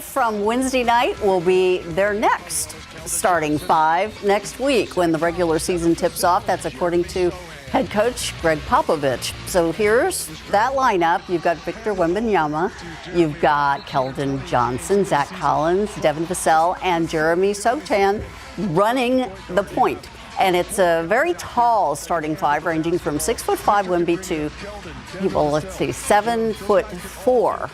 From Wednesday night will be their next starting five next week when the regular season tips off. That's according to head coach Greg Popovich. So here's that lineup. You've got Victor Wembanyama, you've got Keldon Johnson, Zach Collins, Devin Vassell, and Jeremy Sochan running the point. And it's a very tall starting five, ranging from 6'5" Wemby to, well, let's see, 7'4".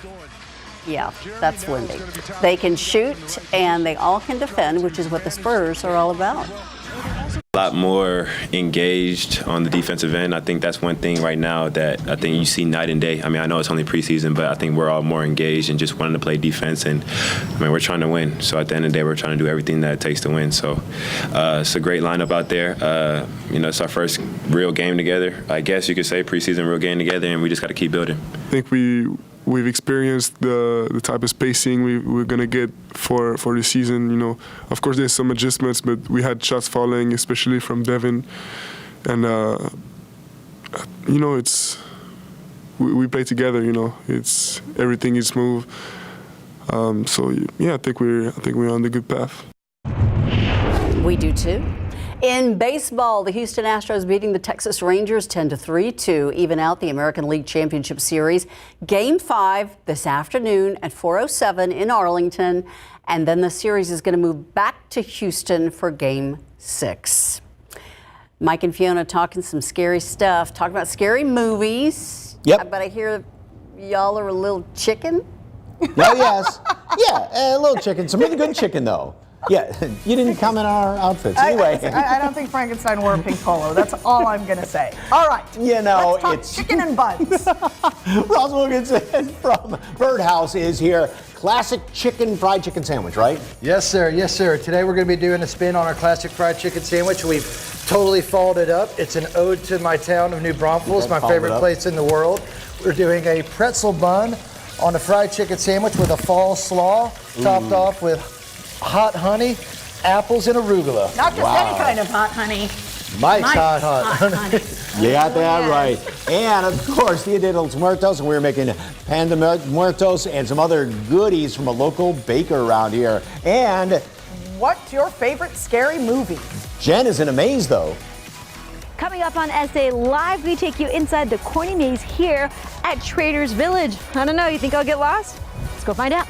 Yeah, that's Wemby. They can shoot and they all can defend, which is what the Spurs are all about. A lot more engaged on the defensive end. I think that's one thing right now that I think you see night and day. I mean, I know it's only preseason, but I think we're all more engaged and just wanting to play defense. And I mean, we're trying to win. So at the end of the day, we're trying to do everything that it takes to win. So it's a great lineup out there. It's our first real game together. I guess you could say preseason real game together, and we just got to keep building. I think we've experienced the type of spacing we're going to get for the season. Of course, there's some adjustments, but we had shots falling, especially from Devin. And, we play together, It's everything is smooth. I think we're on the good path. We do too. In baseball, the Houston Astros beating the Texas Rangers 10-3 to even out the American League Championship Series. Game 5 this afternoon at 4:07 in Arlington. And then the series is going to move back to Houston for Game 6. Mike and Fiona talking some scary stuff, talking about scary movies. Yep. But I hear y'all are a little chicken. Well, yes. Yeah, a little chicken. Some really good chicken, though. Yeah, you didn't comment on our outfits. Anyway. I don't think Frankenstein wore a pink polo. That's all I'm going to say. All right. Let's talk it's chicken and buns. Ross Wilkinson from Birdhouse is here. Classic fried chicken sandwich, right? Yes, sir. Yes, sir. Today we're going to be doing a spin on our classic fried chicken sandwich. We've totally folded up. It's an ode to my town of New Braunfels, my favorite place in the world. We're doing a pretzel bun on a fried chicken sandwich with a fall slaw, topped off with hot honey, apples, and arugula. Not just any kind of hot honey. Mike's hot honey. You got that right. And, of course, Dia de los Muertos, and we're making pan de muertos and some other goodies from a local baker around here. And what's your favorite scary movie? Jen is in a maze, though. Coming up on SA Live, we take you inside the corny maze here at Traders Village. I don't know, you think I'll get lost? Let's go find out.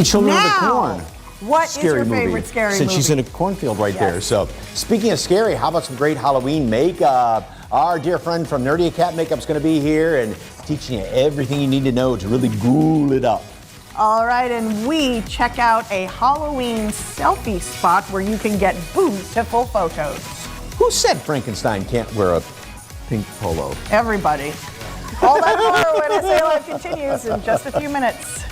Children of the Corn. What is your favorite scary movie? Since she's in a cornfield right there. So, speaking of scary, how about some great Halloween makeup? Our dear friend from Nerdy Cat Makeup's going to be here and teaching you everything you need to know to really ghoul it up. All right, and we check out a Halloween selfie spot where you can get beautiful photos. Who said Frankenstein can't wear a pink polo? Everybody. All that more when SA Live continues in just a few minutes.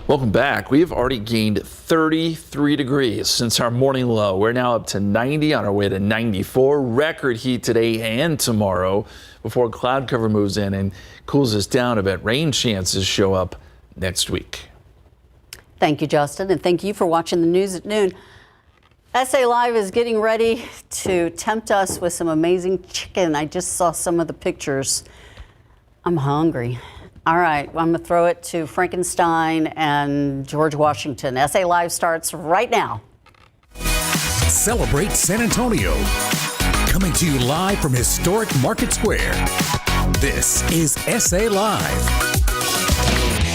Welcome back. We have already gained 33 degrees since our morning low. We're now up to 90, on our way to 94. Record heat today and tomorrow before cloud cover moves in and cools us down a bit. Rain chances show up next week. Thank you, Justin, and thank you for watching the news at noon. SA Live is getting ready to tempt us with some amazing chicken. I just saw some of the pictures. I'm hungry. All right, I'm going to throw it to Frankenstein and George Washington. SA Live starts right now. Celebrate San Antonio. Coming to you live from historic Market Square. This is SA Live.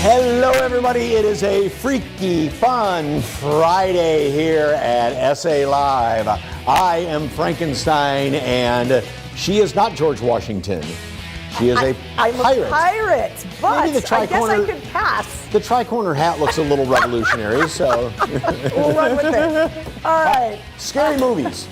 Hello, everybody. It is a freaky, fun Friday here at SA Live. I am Frankenstein, and she is not George Washington. She is a pirate. I'm a pirate, but Maybe the I guess I could pass. The tricorner hat looks a little revolutionary, so. We'll run with it. All right. Scary movies.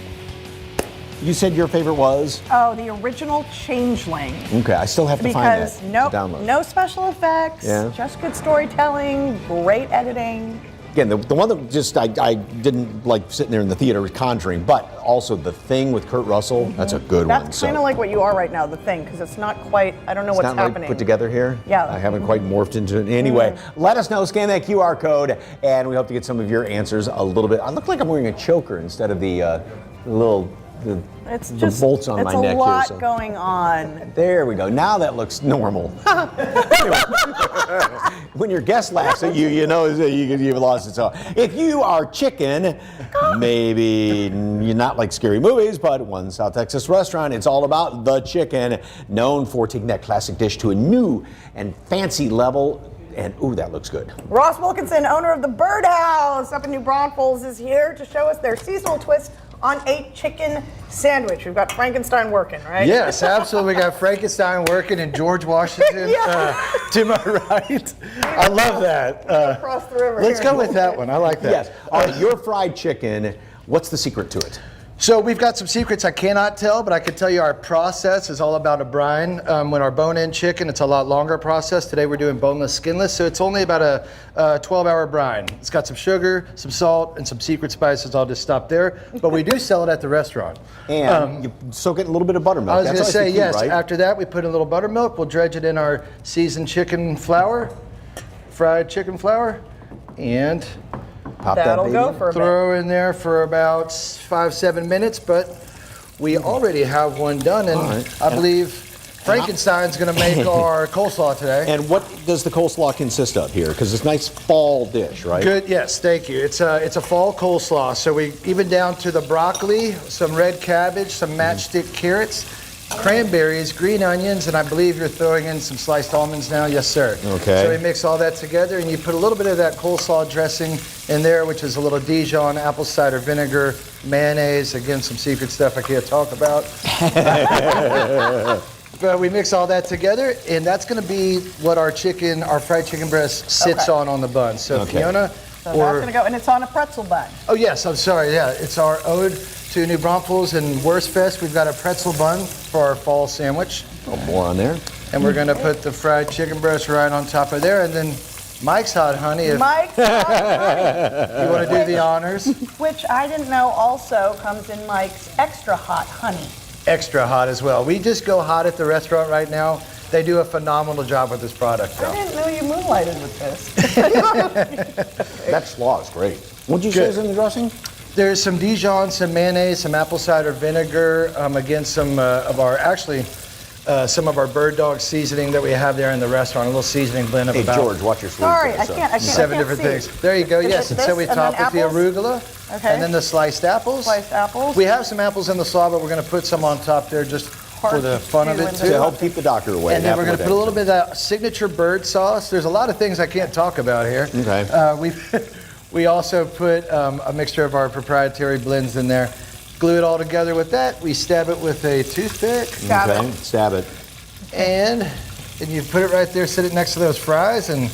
You said your favorite was? Oh, the original Changeling. Okay, I still have to find that to download. No special effects, just good storytelling, great editing. Again, the one that just I didn't like sitting there in the theater was Conjuring, but also The Thing with Kurt Russell. That's a good one. That's kind of like what you are right now, The Thing, because it's not quite, I don't know what's happening. It's not right put together here? Yeah. I haven't quite morphed into it. Anyway, let us know, scan that QR code, and we hope to get some of your answers a little bit. I look like I'm wearing a choker instead of the little It's the just bolts on my neck here. It's a lot So. going on. There we go. Now that looks normal. Anyway, when your guest laughs at you, you know that you've lost it. So if you are chicken, maybe you're not like scary movies, but one South Texas restaurant, it's all about the chicken, known for taking that classic dish to a new and fancy level. And ooh, that looks good. Ross Wilkinson, owner of the Birdhouse up in New Braunfels, is here to show us their seasonal twist on a chicken sandwich. We've got Frankenstein working, right? Yes, absolutely. We got Frankenstein working and George Washington to my right. I love that. Across the river. Let's here. go with that one. I like that. Yes. All right, your fried chicken, what's the secret to it? So we've got some secrets I cannot tell, but I can tell you our process is all about a brine. When our bone-in chicken, it's a lot longer process. Today we're doing boneless, skinless, so it's only about a 12-hour brine. It's got some sugar, some salt, and some secret spices. I'll just stop there. But we do sell it at the restaurant. And you soak it in a little bit of buttermilk. I was going to That's say, always the key, yes. right? After that, we put in a little buttermilk. We'll dredge it in our seasoned chicken flour, fried chicken flour, and Pop that That'll baby go in. for a bit. throw in there for about 5-7 minutes. But we already have one done, and right. I believe Frankenstein's going to make our coleslaw today. And what does the coleslaw consist of here? Because it's a nice fall dish, right? Good, yes, thank you. It's a fall coleslaw. So we even down to the broccoli, some red cabbage, some matchstick carrots, cranberries, green onions, and I believe you're throwing in some sliced almonds now. Yes, sir. Okay. So we mix all that together, and you put a little bit of that coleslaw dressing in there, which is a little Dijon, apple cider vinegar, mayonnaise. Again, some secret stuff I can't talk about. But we mix all that together, and that's going to be what our fried chicken breast sits on the bun. So Okay. Fiona, So that's going to go, and it's on a pretzel bun. oh yes, I'm sorry, yeah, it's our ode to New Braunfels and Wurstfest. We've got a pretzel bun for our fall sandwich, A little more on there. and we're going to put the fried chicken breast right on top of there, and then Mike's Hot Honey, if Mike's Hot Honey, you want to do the honors. which I didn't know also comes in Mike's Extra Hot Honey. Extra hot as well. We just go hot at the restaurant right now. They do a phenomenal job with this product, I though. didn't know you moonlighted with this. That slaw is great. What'd you say is in the dressing? There's some Dijon, some mayonnaise, some apple cider vinegar, again, some of our bird dog seasoning that we have there in the restaurant, a little seasoning blend of Hey, about George, watch your sleeve. Sorry, there, I so. can't 7 different see. things. There you go, Is yes. it And so we this, and top then with the apples? arugula, Okay. and then the sliced apples. Sliced apples. We have some apples in the slaw, but we're going to put some on top there just for the fun of it, to too. To help keep the doctor away. And then we're going to put a little bit. bit of that signature bird sauce. There's a lot of things I can't talk about here. Okay. We also put a mixture of our proprietary blends in there. Glue it all together with that. We stab it with a toothpick, Got Okay, it. stab it. and you put it right there, sit it next to those fries, and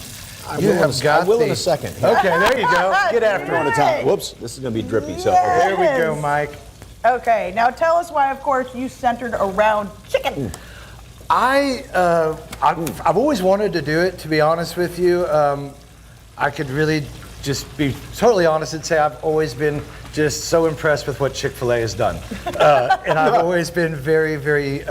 you have got I will in the- a second. Okay, there you go. Get after On it. a time. Whoops, this is going to be drippy. So Yeah. There we go, Mike. Okay, now tell us why, of course, you centered around chicken. I've always wanted to do it, to be honest with you. I could really just be totally honest and say I've always been just so impressed with what Chick-fil-A has done. And I've always been very, very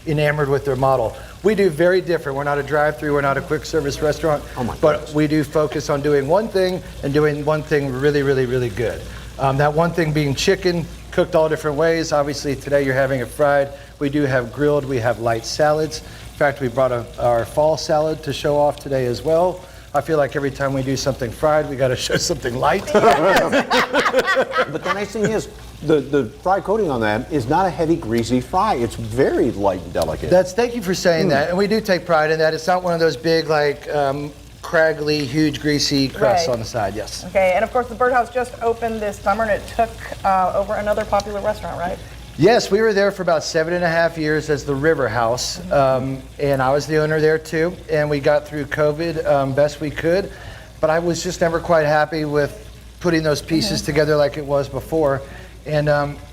enamored with their model. We do very different. We're not a drive-through, we're not a quick service restaurant, but we do focus on doing one thing and doing one thing really, really, really good. That one thing being chicken, cooked all different ways. Obviously today you're having it fried. We do have grilled, we have light salads. In fact, we brought our fall salad to show off today as well. I feel like every time we do something fried, we got to show something light. But the nice thing is, the fry coating on that is not a heavy, greasy fry. It's very light and delicate. Thank you for saying that, and we do take pride in that. It's not one of those big, like, craggly, huge, greasy crusts Right. on the side. Yes. Okay, and of course, the Birdhouse just opened this summer, and it took over another popular restaurant, right? Yes, we were there for about 7.5 years as the River House, and I was the owner there too. And we got through COVID best we could, but I was just never quite happy with putting those pieces together like it was before. And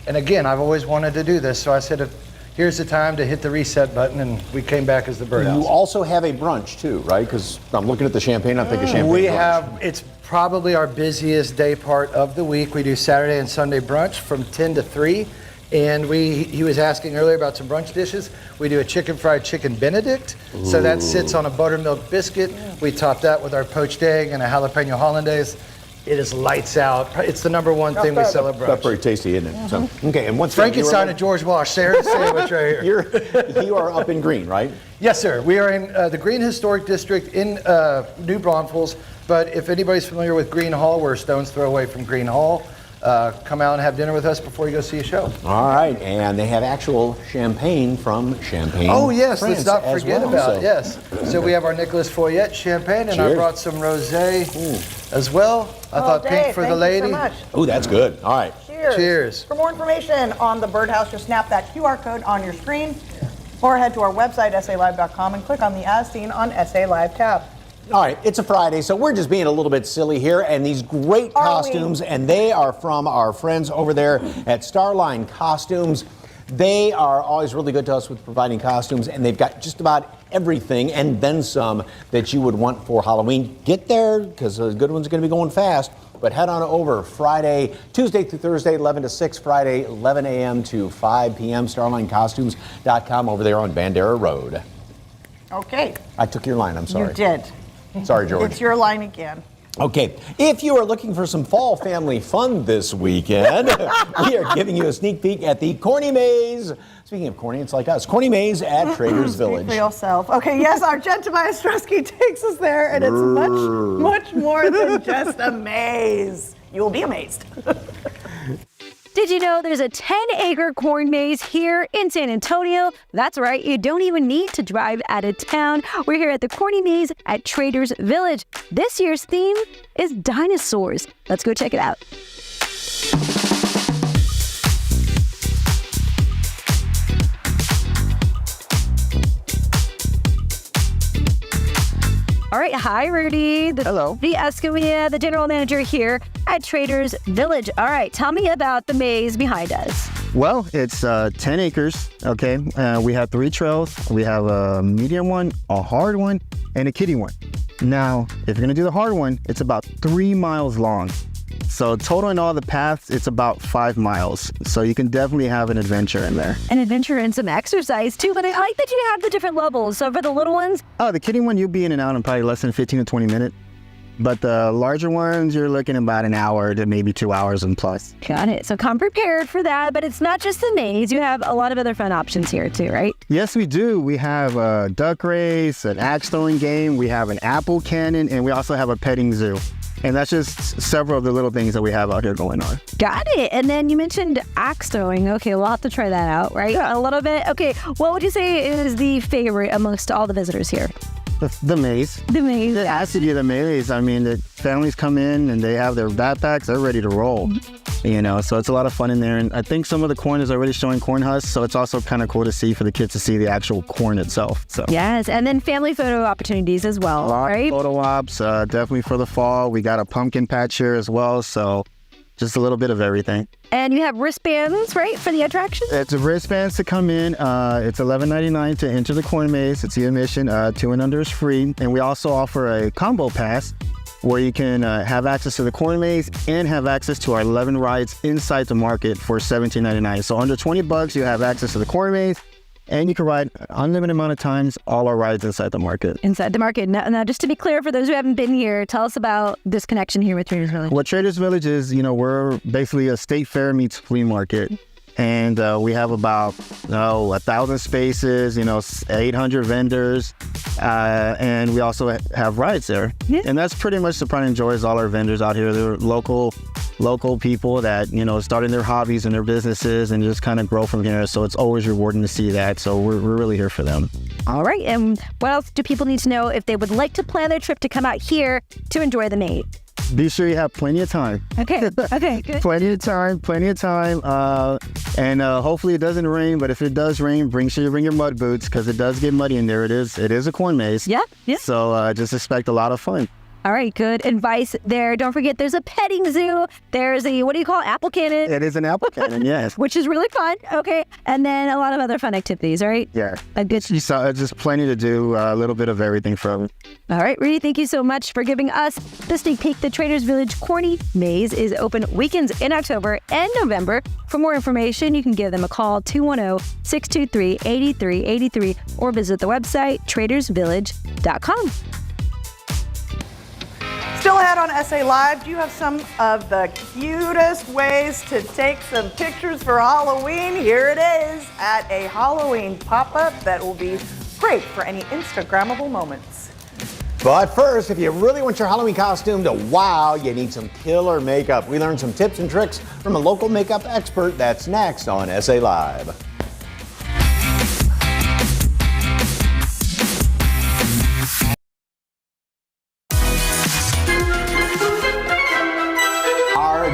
again, I've always wanted to do this, so I said, here's the time to hit the reset button, and we came back as the Birdhouse. You also have a brunch too, right? Because I'm looking at the champagne, I'm thinking champagne We brunch. have, it's probably our busiest day part of the week. We do Saturday and Sunday brunch from 10 to 3. And he was asking earlier about some brunch dishes. We do a fried chicken Benedict. So that sits on a buttermilk biscuit. We top that with our poached egg and a jalapeno hollandaise. It is lights out. It's the number one thing we sell at brunch. That's very tasty, isn't it? So, okay, and what's Frankenstein and George Wash, Sarah's sandwich right here. You are up in Green, right? Yes, sir. We are in the Green Historic District in New Braunfels. But if anybody's familiar with Green Hall, we're a stone's throw away from Green Hall. Come out and have dinner with us before you go see a show. All right, and they have actual champagne from Champagne. Oh yes, France let's not forget about so. yes. So we have our Nicholas Foyette champagne, and Cheers. I brought some rosé as well. I thought Dave, pink for the lady. Thank you so much. Oh, that's good. All right. Cheers. Cheers. For more information on the Birdhouse, just snap that QR code on your screen or head to our website, salive.com, and click on the As Seen on SA Live tab. All right, it's a Friday, so we're just being a little bit silly here, and these great costumes, and they are from our friends over there at Starline Costumes. They are always really good to us with providing costumes, and they've got just about everything and then some that you would want for Halloween. Get there, because the good ones are going to be going fast, but head on over Tuesday through Thursday, 11 to 6, Friday, 11 a.m. to 5 p.m., StarlineCostumes.com over there on Bandera Road. Okay. I took your line, I'm sorry. You did. Sorry, George. It's your line again. Okay, if you are looking for some fall family fun this weekend, we are giving you a sneak peek at the Corny Maze. Speaking of corny, it's like us. Corny Maze at Traders Village. Speak for yourself. Okay, yes, our Jen Tobias Strusky takes us there, and it's much more than just a maze. You will be amazed. Did you know there's a 10-acre corn maze here in San Antonio? That's right, you don't even need to drive out of town. We're here at the Corny Maze at Traders Village. This year's theme is dinosaurs. Let's go check it out. All right, hi, Rudy. Hello. Rudy Escamilla, the general manager here at Traders Village. All right, tell me about the maze behind us. Well, it's 10 acres, okay? We have 3 trails. We have a medium one, a hard one, and a kiddie one. Now, if you're gonna do the hard one, it's about 3 miles long. So total in all the paths, it's about 5 miles. So you can definitely have an adventure in there. An adventure and some exercise too, but I like that you have the different levels. So for the little ones? Oh, the kiddie one, you'll be in and out in probably less than 15 to 20 minutes. But the larger ones, you're looking about an hour to maybe 2 hours and plus. Got it. So come prepared for that. But it's not just the maze. You have a lot of other fun options here too, right? Yes, we do. We have a duck race, an axe throwing game. We have an apple cannon, and we also have a petting zoo. And that's just several of the little things that we have out here going on. Got it. And then you mentioned axe throwing. Okay, we'll have to try that out, right? A little bit. Okay, what would you say is the favorite amongst all the visitors here? The maze. The maze. It has to be the maze. I mean, the families come in and they have their backpacks, they're ready to roll. You know, so it's a lot of fun in there. And I think some of the corn is already showing corn husks, so it's also kind of cool to see for the kids to see the actual corn itself. So yes, and then family photo opportunities as well, right? Photo ops, definitely for the fall. We got a pumpkin patch here as well, so just a little bit of everything. And you have wristbands, right, for the attraction? It's wristbands to come in. It's $11.99 to enter the corn maze. It's the admission. 2 and under is free. And we also offer a combo pass where you can have access to the corn maze and have access to our 11 rides inside the market for $17.99. So under $20, you have access to the corn maze, and you can ride an unlimited amount of times all our rides inside the market. Inside the market. Now, just to be clear, for those who haven't been here, tell us about this connection here with Traders Village. What Traders Village is, you know, we're basically a state fair meets flea market. And we have about 1,000 spaces, 800 vendors, and we also have rides there. Yeah. And that's pretty much the pride and joy is all our vendors out here. They're local people that, starting their hobbies and their businesses and just kind of grow from here. So it's always rewarding to see that. So we're really here for them. All right. And what else do people need to know if they would like to plan their trip to come out here to enjoy the maze? Be sure you have plenty of time. Okay, good. Plenty of time. And hopefully it doesn't rain, but if it does rain, bring your mud boots because it does get muddy in there. It is a corn maze. Yeah. So just expect a lot of fun. All right, good advice there. Don't forget, there's a petting zoo. There's a, what do you call it, apple cannon? It is an apple cannon, yes. Which is really fun, okay. And then a lot of other fun activities, all right? Yeah. Good. So just plenty to do, a little bit of everything from. All right, Rudy, thank you so much for giving us the sneak peek. The Traders Village Corny Maze is open weekends in October and November. For more information, you can give them a call, 210-623-8383, or visit the website, tradersvillage.com. Still ahead on SA Live, do you have some of the cutest ways to take some pictures for Halloween? Here it is at a Halloween pop-up that will be great for any Instagrammable moments. But first, if you really want your Halloween costume to wow, you need some killer makeup. We learned some tips and tricks from a local makeup expert. That's next on SA Live.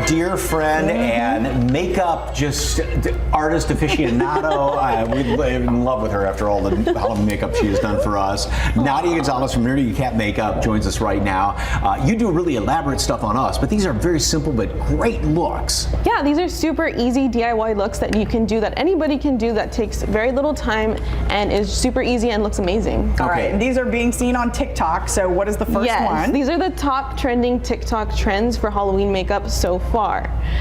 Dear friend and makeup just artist aficionado. We're in love with her after all the Halloween makeup she has done for us. Nadia Gonzalez from Nerdy Cat Makeup joins us right now. You do really elaborate stuff on us, but these are very simple but great looks. Yeah, these are super easy DIY looks that you can do, that anybody can do, that takes very little time and is super easy and looks amazing. All right, and these are being seen on TikTok, so what is the first one? These are the top trending TikTok trends for Halloween makeup so far.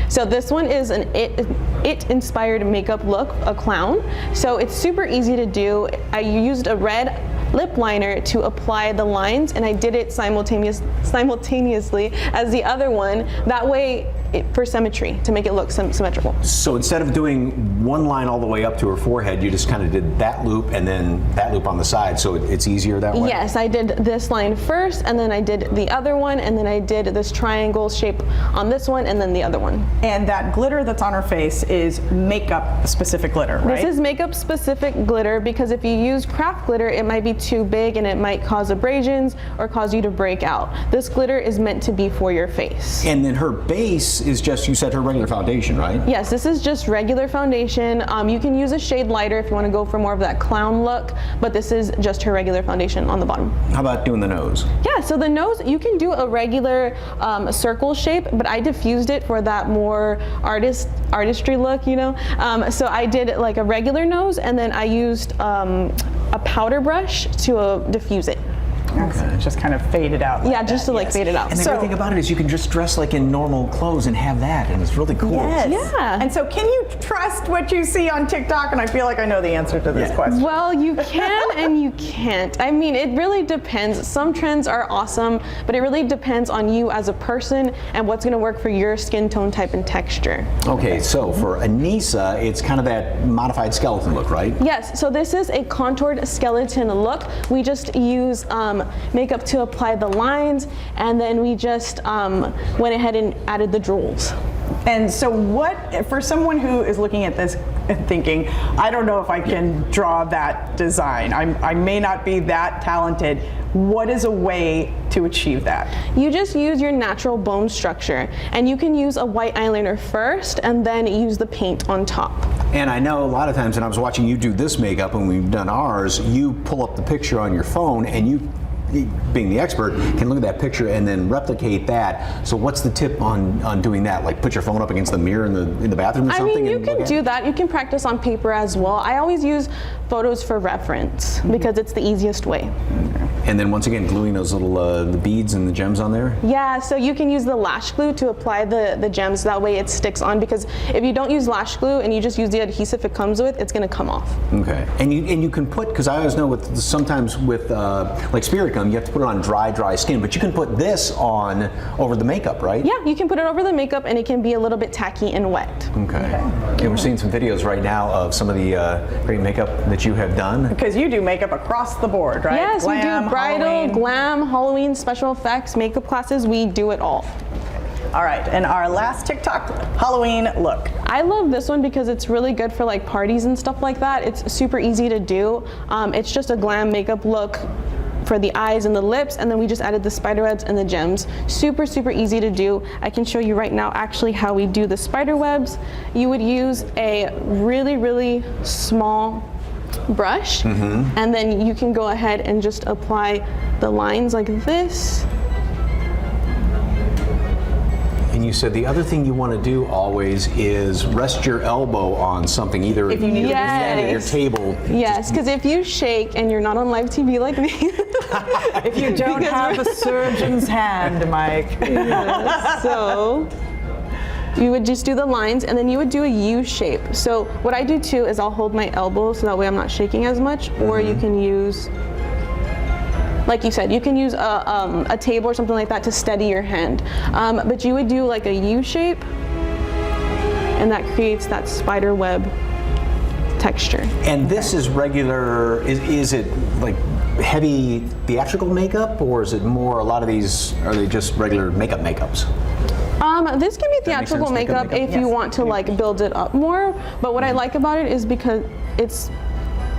So this one is an it inspired makeup look, a clown. So it's super easy to do. I used a red lip liner to apply the lines, and I did it simultaneously as the other one. That way, for symmetry, to make it look symmetrical. So instead of doing one line all the way up to her forehead, you just kind of did that loop and then that loop on the side, so it's easier that way? Yes, I did this line first, and then I did the other one, and then I did this triangle shape on this one, and then the other one. And that glitter that's on her face is makeup specific glitter, right? This is makeup specific glitter, because if you use craft glitter, it might be too big and it might cause abrasions or cause you to break out. This glitter is meant to be for your face. And then her base is just, you said, her regular foundation, right? Yes, this is just regular foundation. You can use a shade lighter if you want to go for more of that clown look, but this is just her regular foundation on the bottom. How about doing the nose? Yeah, so the nose, you can do a regular circle shape, but I diffused it for that more artistry look, you know? So I did like a regular nose, and then I used a powder brush to diffuse it. Okay. It just kind of faded out. Yeah, just to like fade it out. And the great thing about it is you can just dress like in normal clothes and have that, and it's really cool. Yes. Yeah. And so can you trust what you see on TikTok? And I feel like I know the answer to this question. Well, you can and you can't. I mean, it really depends. Some trends are awesome, but it really depends on you as a person and what's gonna work for your skin tone type and texture. Okay, so for Anissa, it's kind of that modified skeleton look, right? Yes, so this is a contoured skeleton look. We just use makeup to apply the lines, and then we just went ahead and added the jewels. And so what, for someone who is looking at this and thinking, I don't know if I can draw that design, I may not be that talented, what is a way to achieve that? You just use your natural bone structure, and you can use a white eyeliner first and then use the paint on top. And I know a lot of times when I was watching you do this makeup and we've done ours, you pull up the picture on your phone and you, being the expert, can look at that picture and then replicate that. So what's the tip on doing that? Like put your phone up against the mirror in the bathroom or something? I mean, you can do that. You can practice on paper as well. I always use photos for reference because it's the easiest way. And then once again, gluing those little the beads and the gems on there? Yeah, so you can use the lash glue to apply the gems. That way it sticks on, because if you don't use lash glue and you just use the adhesive it comes with, it's gonna come off. Okay, and you can put, because I always know with sometimes with like spirit gum, you have to put it on dry skin, but you can put this on over the makeup, right? Yeah, you can put it over the makeup and it can be a little bit tacky and wet. Okay. And we're seeing some videos right now of some of the great makeup that you have done. Because you do makeup across the board, right? Yes, Glam, we do bridal, Halloween. glam, Halloween, special effects, makeup classes, we do it all. All right, and our last TikTok Halloween look. I love this one because it's really good for like parties and stuff like that. It's super easy to do. It's just a glam makeup look for the eyes and the lips, and then we just added the spider webs and the gems. Super easy to do. I can show you right now actually how we do the spider webs. You would use a really small brush, and then you can go ahead and just apply the lines like this. And you said the other thing you want to do always is rest your elbow on something, either if you need at your table. Yes, because if you shake and you're not on live TV like me. If you don't have a surgeon's hand, Mike. Yes, so you would just do the lines, and then you would do a U shape. So what I do too is I'll hold my elbow so that way I'm not shaking as much, or you can use like you said, you can use a table or something like that to steady your hand. But you would do like a U shape, and that creates that spider web texture. And this is regular, is it like heavy theatrical makeup, or is it more, a lot of these, are they just regular makeups? This can be theatrical makeup if you want to like build it up more, but what I like about it is because it's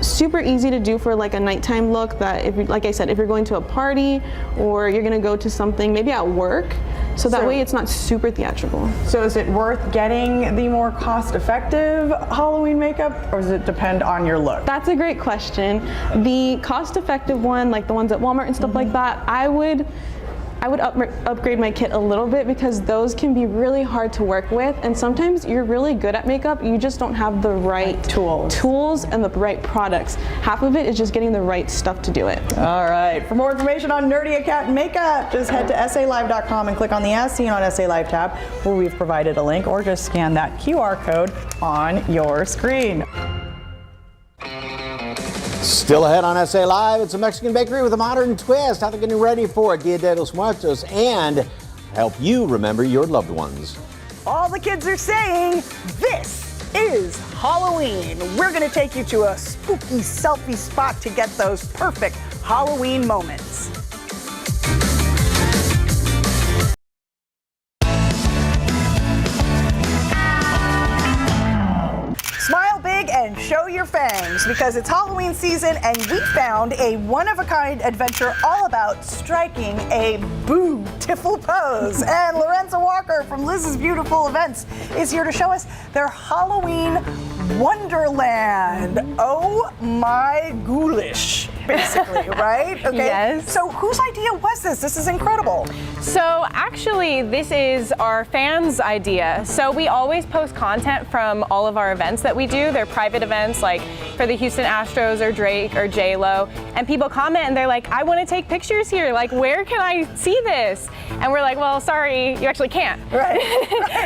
super easy to do for like a nighttime look, that if, like I said, if you're going to a party or you're gonna go to something maybe at work, so that way it's not super theatrical. So is it worth getting the more cost-effective Halloween makeup, or does it depend on your look? That's a great question. The cost-effective one, like the ones at Walmart and stuff like that, I would upgrade my kit a little bit, because those can be really hard to work with, and sometimes you're really good at makeup, you just don't have the right tools and the right products. Half of it is just getting the right stuff to do it. All right, for more information on Nerdy Account Makeup, just head to SALive.com and click on the As Seen on SA Live tab, where we've provided a link, or just scan that QR code on your screen. Still ahead on SA Live, it's a Mexican bakery with a modern twist. How they're getting ready for Dia de los Muertos and help you remember your loved ones. All the kids are saying, this is Halloween. We're gonna take you to a spooky selfie spot to get those perfect Halloween moments. Smile big and show your fangs, because it's Halloween season and we found a one-of-a-kind adventure all about striking a beautiful pose. And Lorenza Walker from Liz's Beautiful Events is here to show us their Halloween Wonderland. Oh my ghoulish, basically, right? Okay. Yes. So whose idea was this? This is incredible. So actually, this is our fans' idea. So we always post content from all of our events that we do. They're private events, like for the Houston Astros or Drake or J-Lo. And people comment and they're like, I want to take pictures here. Like, where can I see this? And we're like, well, sorry, you actually can't. Right.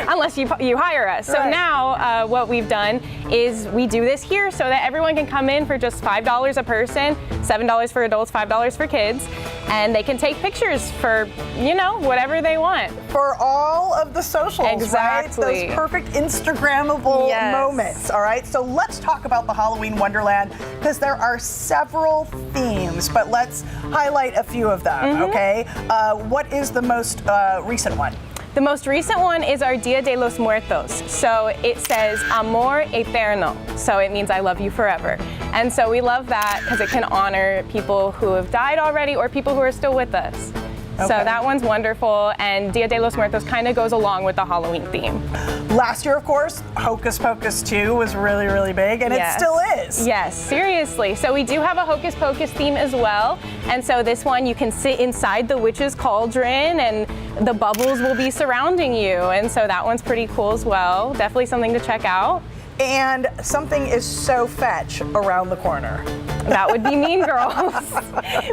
Unless you hire us. So now what we've done is we do this here so that everyone can come in for just $5 a person, $7 for adults, $5 for kids. And they can take pictures for, you know, whatever they want. For all of the socials, exactly. Right? Those perfect Instagrammable moments, all right? So let's talk about the Halloween Wonderland, because there are several themes, but let's highlight a few of them, okay? What is the most recent one? The most recent one is our Dia de los Muertos. So it says Amor Eterno. So it means I love you forever. And so we love that because it can honor people who have died already or people who are still with us. So that one's wonderful, and Dia de los Muertos kind of goes along with the Halloween theme. Last year, of course, Hocus Pocus 2 was really, really big, and it still is. Yes, seriously. So we do have a Hocus Pocus theme as well, and so this one you can sit inside the witch's cauldron, and the bubbles will be surrounding you, and so that one's pretty cool as well. Definitely something to check out. And something is so fetch around the corner. That would be Mean Girls,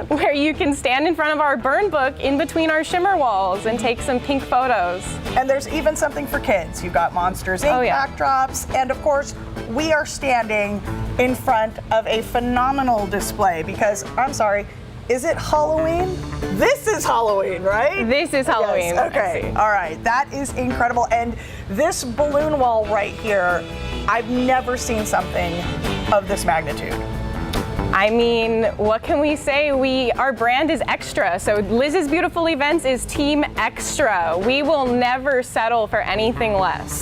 where you can stand in front of our burn book in between our shimmer walls and take some pink photos. And there's even something for kids. You've got Monsters Inc. backdrops, and of course, we are standing in front of a phenomenal display because, I'm sorry, is it Halloween? This is Halloween, right? This is Halloween. Yes. Okay, all right, that is incredible. And this balloon wall right here, I've never seen something of this magnitude. I mean, what can we say? Our brand is extra. So Liz's Beautiful Events is Team Extra. We will never settle for anything less.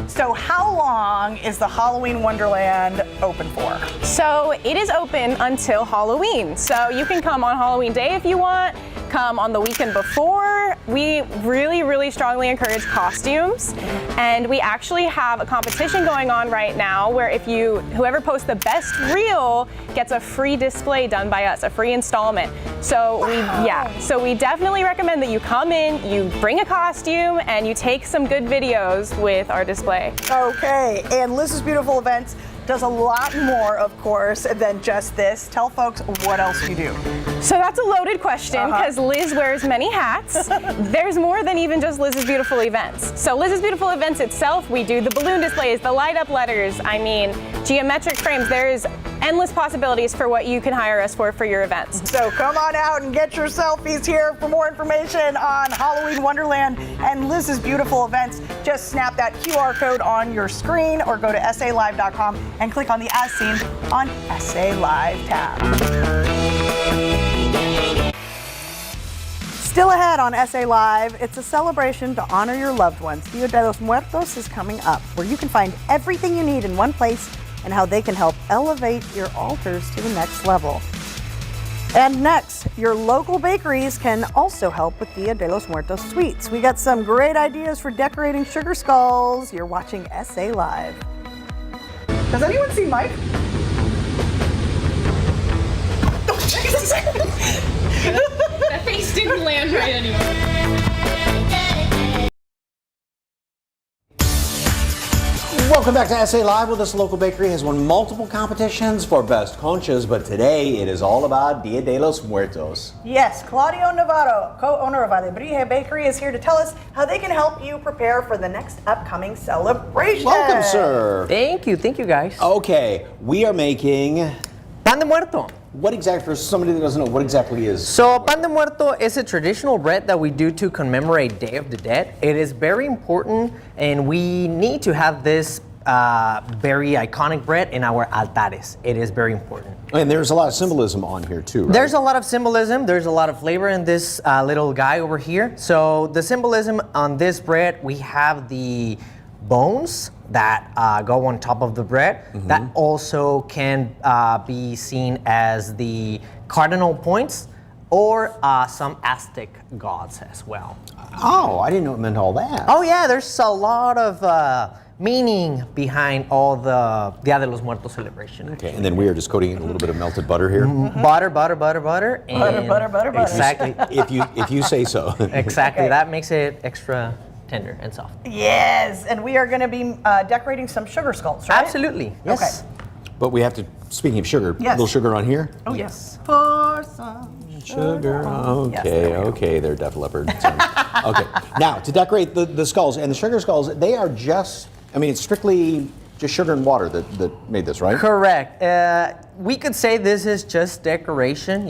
So how long is the Halloween Wonderland open for? So it is open until Halloween. So you can come on Halloween Day if you want, come on the weekend before. We really, really strongly encourage costumes. And we actually have a competition going on right now where whoever posts the best reel gets a free display done by us, a free installment. So we definitely recommend that you come in, you bring a costume, and you take some good videos with our display. Okay, and Liz's Beautiful Events does a lot more, of course, than just this. Tell folks what else you do. So that's a loaded question because Liz wears many hats. There's more than even just Liz's Beautiful Events. So Liz's Beautiful Events itself, we do the balloon displays, the light up letters, geometric frames. There's endless possibilities for what you can hire us for your events. So come on out and get your selfies here. For more information on Halloween Wonderland and Liz's beautiful events, just snap that QR code on your screen or go to salive.com and click on the As Seen on SA Live tab. Still ahead on SA Live, it's a celebration to honor your loved ones. Dia de los Muertos is coming up, where you can find everything you need in one place and how they can help elevate your altars to the next level. And next, your local bakeries can also help with Dia de los Muertos sweets. We got some great ideas for decorating sugar skulls. You're watching SA Live. Does anyone see Mike? Oh, Jesus. That face didn't land right anymore. Welcome back to SA Live. Well, this local bakery has won multiple competitions for best conchas, but today it is all about Dia de los Muertos. Yes, Claudio Navarro, co-owner of Alebrije Bakery, is here to tell us how they can help you prepare for the next upcoming celebration. Welcome, sir. Thank you guys. Okay, we are making Pan de Muerto. What exactly, for somebody that doesn't know, what exactly is? So Pan de Muerto is a traditional bread that we do to commemorate Day of the Dead. It is very important, and we need to have this very iconic bread in our altares. It is very important. And there's a lot of symbolism on here too, right? There's a lot of symbolism. There's a lot of flavor in this little guy over here. So the symbolism on this bread, we have the bones that go on top of the bread. Mm-hmm. That also can be seen as the cardinal points or some Aztec gods as well. Oh, I didn't know it meant all that. Oh yeah, there's a lot of meaning behind all the Dia de los Muertos celebration. Okay, and then we are just coating it in a little bit of melted butter here. Mm-hmm. Butter. And butter. Exactly. if you say so. Exactly. Okay. That makes it extra tender and soft. Yes, and we are going to be decorating some sugar skulls, right? Absolutely. Yes. Okay. But we have to, speaking of sugar, Yes. a little sugar on here? Oh, yes. Pour some Sugar. Yes, Okay, they're Def Leppard. Okay, now to decorate the skulls, and the sugar skulls, they are just, I mean, it's strictly just sugar and water that made this, right? Correct. We could say this is just decoration,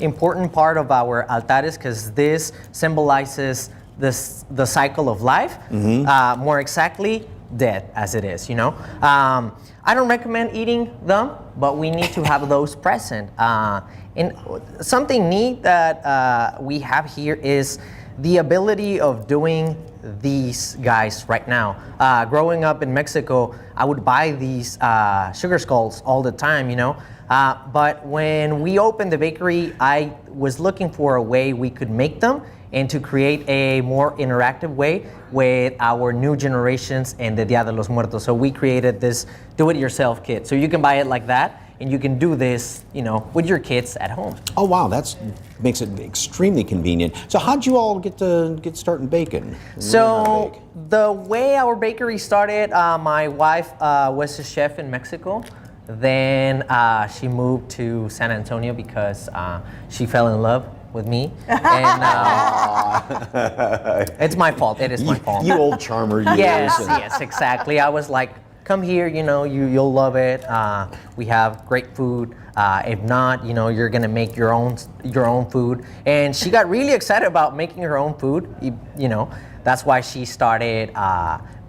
important part of our altares, because this symbolizes the cycle of life, Mm-hmm. more exactly, death as it is, I don't recommend eating them, but we need to have those present. And something neat that we have here is the ability of doing these guys right now. Growing up in Mexico, I would buy these sugar skulls all the time, but when we opened the bakery, I was looking for a way we could make them and to create a more interactive way with our new generations and the Dia de los Muertos. So we created this do-it-yourself kit. So you can buy it like that, and you can do this, with your kids at home. Oh wow, makes it extremely convenient. So how'd you all get started baking? So the way our bakery started, my wife was a chef in Mexico. Then she moved to San Antonio because she fell in love with me, and it's my fault. It is my fault. You old charmer. Yes, exactly. I was like, come here, you'll love it. We have great food. If not, you're gonna make your own food. And she got really excited about making her own food. That's why she started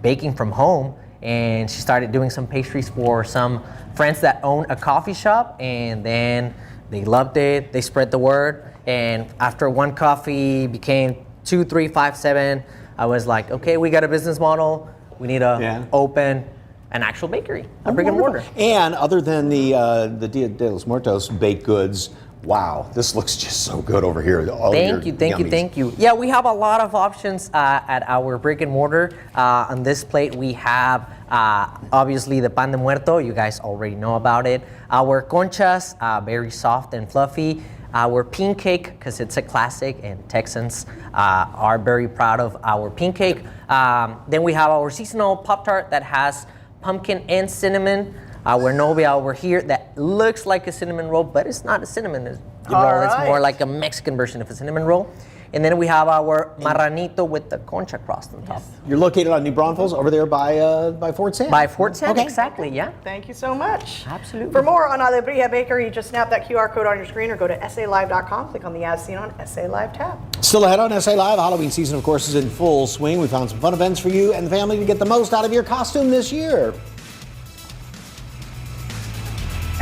baking from home, and she started doing some pastries for some friends that own a coffee shop, and then they loved it. They spread the word. And after one coffee became 2, 3, 5, 7, I was like, okay, we got a business model. We need to open an actual bakery, a brick and mortar. And other than the Dia de los Muertos baked goods, wow, this looks just so good over here. Thank you. Yeah, we have a lot of options at our brick and mortar. On this plate, we have obviously the Pan de Muerto. You guys already know about it. Our conchas, very soft and fluffy. Our pin cake, because it's a classic, and Texans are very proud of our pin cake. Then we have our seasonal Pop-Tart that has pumpkin and cinnamon. Our Novia over here that looks like a cinnamon roll, but it's not a cinnamon roll. It's more like a Mexican version of a cinnamon roll. And then we have our marranito with the concha crust on top. You're located on New Braunfels over there by Fort Sam. By Fort Sam, Okay. exactly, yeah. Thank you so much. Absolutely. For more on Alegria Bakery, just snap that QR code on your screen or go to SALive.com. Click on the As Seen on SA Live tab. Still ahead on SA Live, Halloween season, of course, is in full swing. We found some fun events for you and the family to get the most out of your costume this year.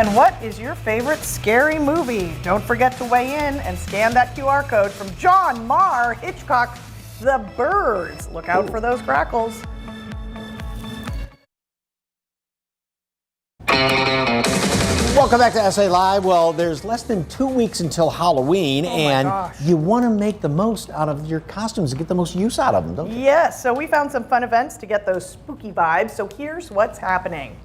And what is your favorite scary movie? Don't forget to weigh in and scan that QR code from John Marr Hitchcock's The Birds. Look out for those crackles. Welcome back to SA Live. Well, there's less than 2 weeks until Halloween, and you want to make the most out of your costumes and get the most use out of them, don't you? Yes, so we found some fun events to get those spooky vibes. So here's what's happening.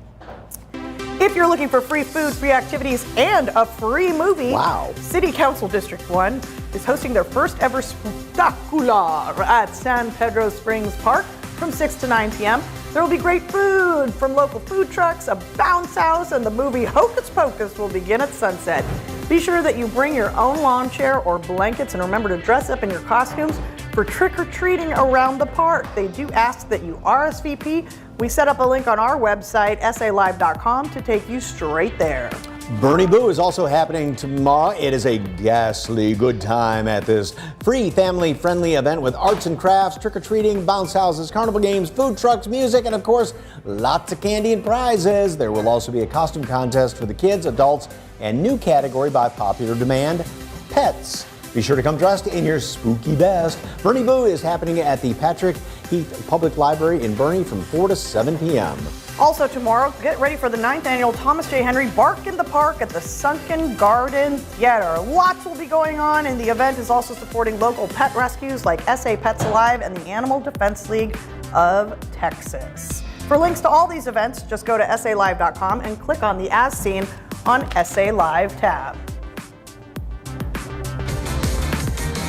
If you're looking for free food, free activities, and a free movie, City Council District 1 is hosting their first ever Spooktacular at San Pedro Springs Park from 6 to 9 p.m. There will be great food from local food trucks, a bounce house, and the movie Hocus Pocus will begin at sunset. Be sure that you bring your own lawn chair or blankets and remember to dress up in your costumes for trick-or-treating around the park. They do ask that you RSVP. We set up a link on our website, SALive.com, to take you straight there. Bernie Boo is also happening tomorrow. It is a ghastly good time at this free family-friendly event with arts and crafts, trick-or-treating, bounce houses, carnival games, food trucks, music, and of course, lots of candy and prizes. There will also be a costume contest for the kids, adults, and new category by popular demand, pets. Be sure to come dressed in your spooky best. Bernie Boo is happening at the Patrick Heath Public Library in Bernie from 4 to 7 p.m. Also tomorrow, get ready for the 9th annual Thomas J. Henry Bark in the Park at the Sunken Garden Theater. Lots will be going on, and the event is also supporting local pet rescues like SA Pets Alive and the Animal Defense League of Texas. For links to all these events, just go to SALive.com and click on the As Seen on SA Live tab.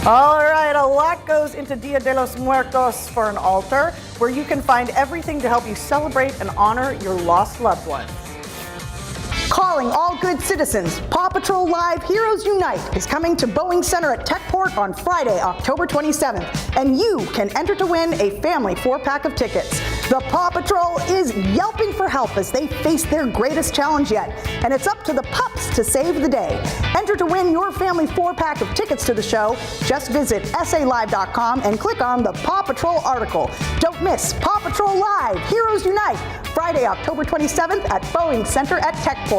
All right, a lot goes into Dia de los Muertos for an altar, where you can find everything to help you celebrate and honor your lost loved ones. Calling all good citizens, Paw Patrol Live Heroes Unite is coming to Boeing Center at Techport on Friday, October 27th, and you can enter to win a family 4-pack of tickets. The Paw Patrol is yelping for help as they face their greatest challenge yet, and it's up to the pups to save the day. Enter to win your family 4-pack of tickets to the show. Just visit SALive.com and click on the Paw Patrol article. Don't miss Paw Patrol Live Heroes Unite, Friday, October 27th at Boeing Center at Techport.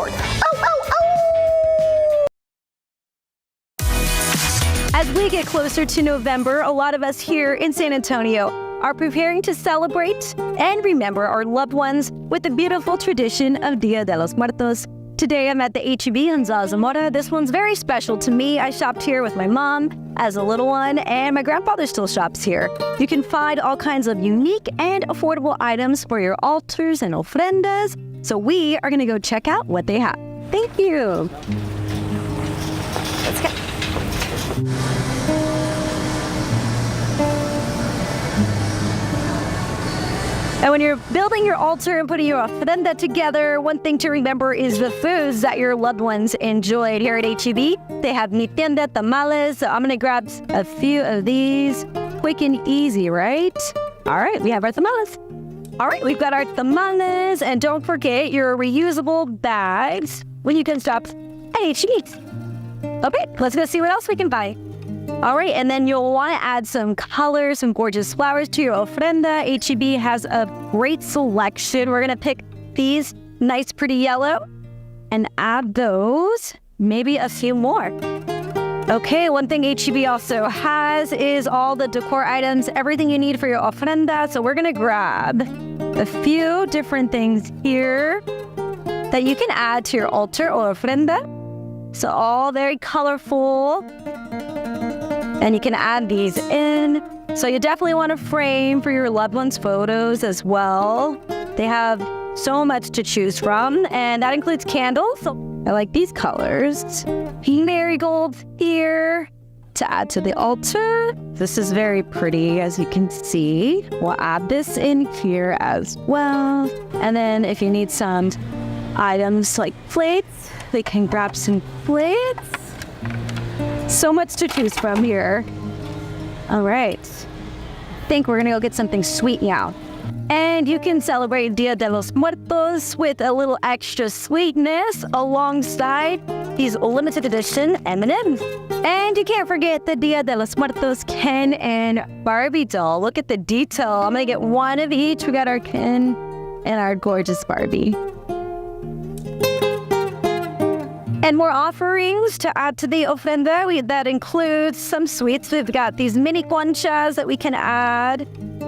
As we get closer to November, a lot of us here in San Antonio are preparing to celebrate and remember our loved ones with the beautiful tradition of Dia de los Muertos. Today I'm at the H-E-B in Zarzamora. This one's very special to me. I shopped here with my mom as a little one, and my grandfather still shops here. You can find all kinds of unique and affordable items for your altars and ofrendas. So we are gonna go check out what they have. Thank you. Let's go. And when you're building your altar and putting your ofrenda together, one thing to remember is the foods that your loved ones enjoyed. Here at H-E-B, they have mi tienda tamales. So I'm gonna grab a few of these. Quick and easy, right? All right, we have our tamales. All right, we've got our tamales. And don't forget your reusable bags when you can stop at H-E-B. Okay, let's go see what else we can buy. All right, and then you'll want to add some colors, some gorgeous flowers to your ofrenda. H-E-B has a great selection. We're going to pick these nice, pretty yellow and add those, maybe a few more. Okay, one thing H-E-B also has is all the decor items, everything you need for your ofrenda. So we're going to grab a few different things here that you can add to your altar or ofrenda. So all very colorful. And you can add these in. So you definitely want to frame for your loved ones' photos as well. They have so much to choose from, and that includes candles. So I like these colors. Marigolds here to add to the altar. This is very pretty, as you can see. We'll add this in here as well. And then if you need some items like plates, we can grab some plates. So much to choose from here. All right. I think we're going to go get something sweet now. And you can celebrate Dia de los Muertos with a little extra sweetness alongside these limited edition M&Ms. And you can't forget the Dia de los Muertos Ken and Barbie doll. Look at the detail. I'm going to get one of each. We got our Ken and our gorgeous Barbie. And more offerings to add to the ofrenda. That includes some sweets. We've got these mini conchas that we can add.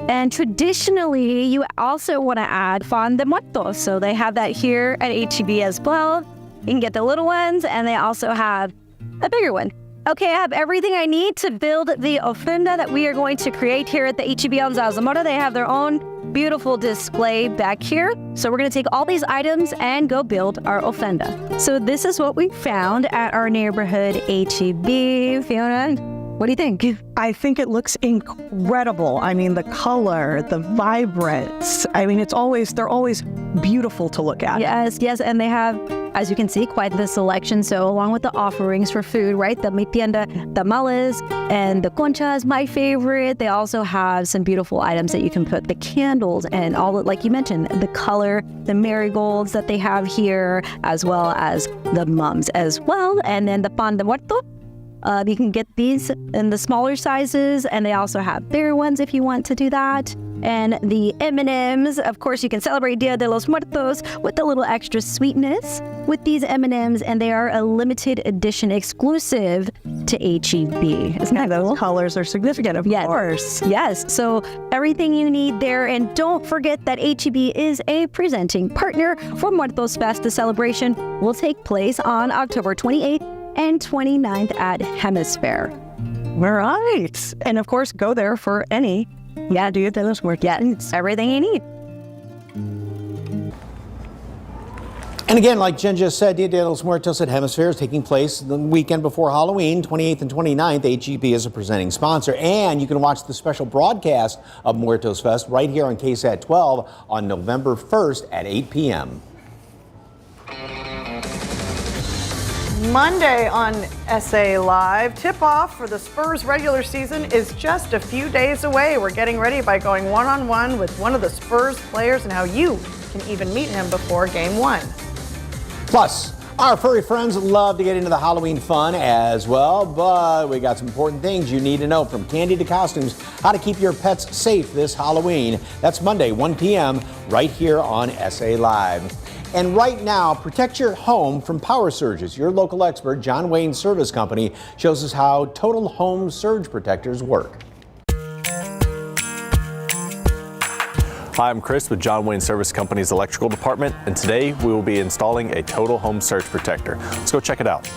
And traditionally, you also want to add pan de muertos. So they have that here at HEB as well. You can get the little ones, and they also have a bigger one. Okay, I have everything I need to build the ofrenda that we are going to create here at the HEB on Zarzamora. They have their own beautiful display back here. So we're going to take all these items and go build our ofrenda. So this is what we found at our neighborhood HEB. Fiona, what do you think? I think it looks incredible. I mean, the color, the vibrance. I mean, they're always beautiful to look at. Yes, and they have, as you can see, quite the selection. So along with the offerings for food, right? The mi tienda tamales and the conchas, my favorite. They also have some beautiful items that you can put, the candles and all, like you mentioned, the color, the marigolds that they have here, as well as the mums as well. And then the pan de muerto. You can get these in the smaller sizes, and they also have bigger ones if you want to do that. And the M&Ms, of course, you can celebrate Dia de los Muertos with a little extra sweetness with these M&Ms, and they are a limited edition exclusive to HEB. Isn't that cool? Those colors are significant, of course. Yes, so everything you need there. And don't forget that HEB is a presenting partner for Muertos Fest. The celebration will take place on October 28th and 29th at Hemisphere. All right. And of course, go there for any Dia de los Muertos. Yeah, it's everything you need. And again, like Jen just said, Dia de los Muertos at Hemisphere is taking place the weekend before Halloween, 28th and 29th. HEB is a presenting sponsor. And you can watch the special broadcast of Muertos Fest right here on KSAT 12 on November 1st at 8 p.m. Monday on SA Live, tip-off for the Spurs regular season is just a few days away. We're getting ready by going one-on-one with one of the Spurs players and how you can even meet him before game one. Plus, our furry friends love to get into the Halloween fun as well, but we got some important things you need to know, from candy to costumes, how to keep your pets safe this Halloween. That's Monday, 1 p.m. right here on SA Live. And right now, protect your home from power surges. Your local expert, John Wayne Service Company, shows us how total home surge protectors work. Hi, I'm Chris with John Wayne Service Company's electrical department, and today we will be installing a total home surge protector. Let's go check it out.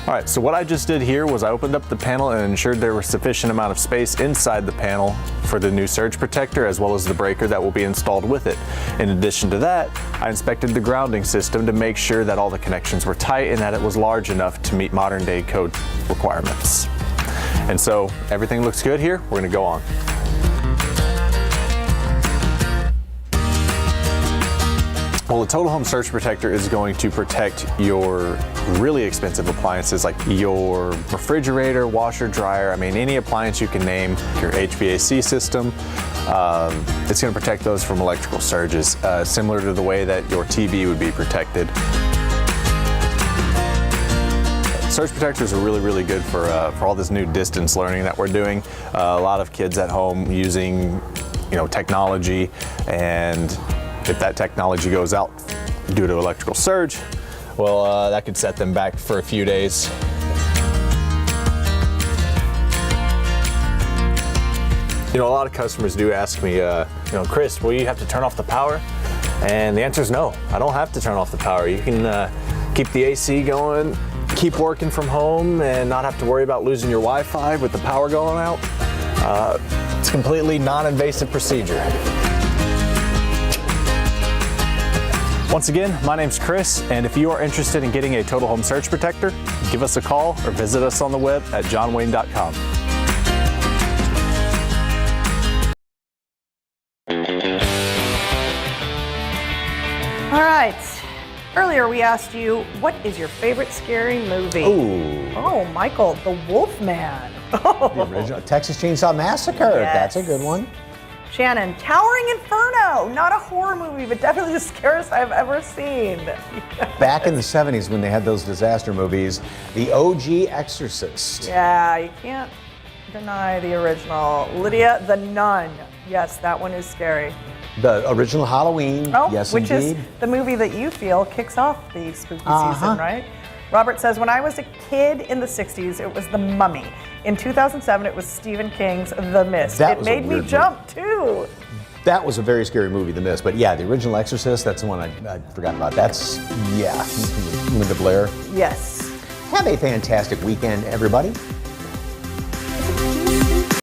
All right, so what I just did here was I opened up the panel and ensured there was sufficient amount of space inside the panel for the new surge protector, as well as the breaker that will be installed with it. In addition to that, I inspected the grounding system to make sure that all the connections were tight and that it was large enough to meet modern day code requirements. And so everything looks good here. We're gonna go on. Well, the Total Home Surge Protector is going to protect your really expensive appliances like your refrigerator, washer, dryer, I mean, any appliance you can name, your HVAC system. It's going to protect those from electrical surges, similar to the way that your TV would be protected. Surge protectors are really, really good for all this new distance learning that we're doing. A lot of kids at home using, technology, and if that technology goes out due to electrical surge, well, that could set them back for a few days. A lot of customers do ask me, Chris, will you have to turn off the power? And the answer is no, I don't have to turn off the power. You can keep the AC going, keep working from home, and not have to worry about losing your Wi-Fi with the power going out. It's a completely non-invasive procedure. Once again, my name's Chris, and if you are interested in getting a Total Home Surge Protector, give us a call or visit us on the web at johnwayne.com. Earlier, we asked you, what is your favorite scary movie? Ooh. Oh, Michael, The Wolfman. The original Texas Chainsaw Massacre. Yes. That's a good one. Shannon, Towering Inferno. Not a horror movie, but definitely the scariest I've ever seen. Back in the 70s when they had those disaster movies, the OG Exorcist. Yeah, you can't deny the original. Lydia, The Nun. Yes, that one is scary. The original Halloween. Oh, yes, which indeed. is the movie that you feel kicks off the spooky season, right? Robert says, when I was a kid in the 60s, it was The Mummy. In 2007, it was Stephen King's The Mist. That It was a made me weird jump, too. That was a very scary movie, The Mist. But yeah, the original Exorcist, that's the one I forgot about. That's, yeah, Linda Blair. Yes. Have a fantastic weekend, everybody.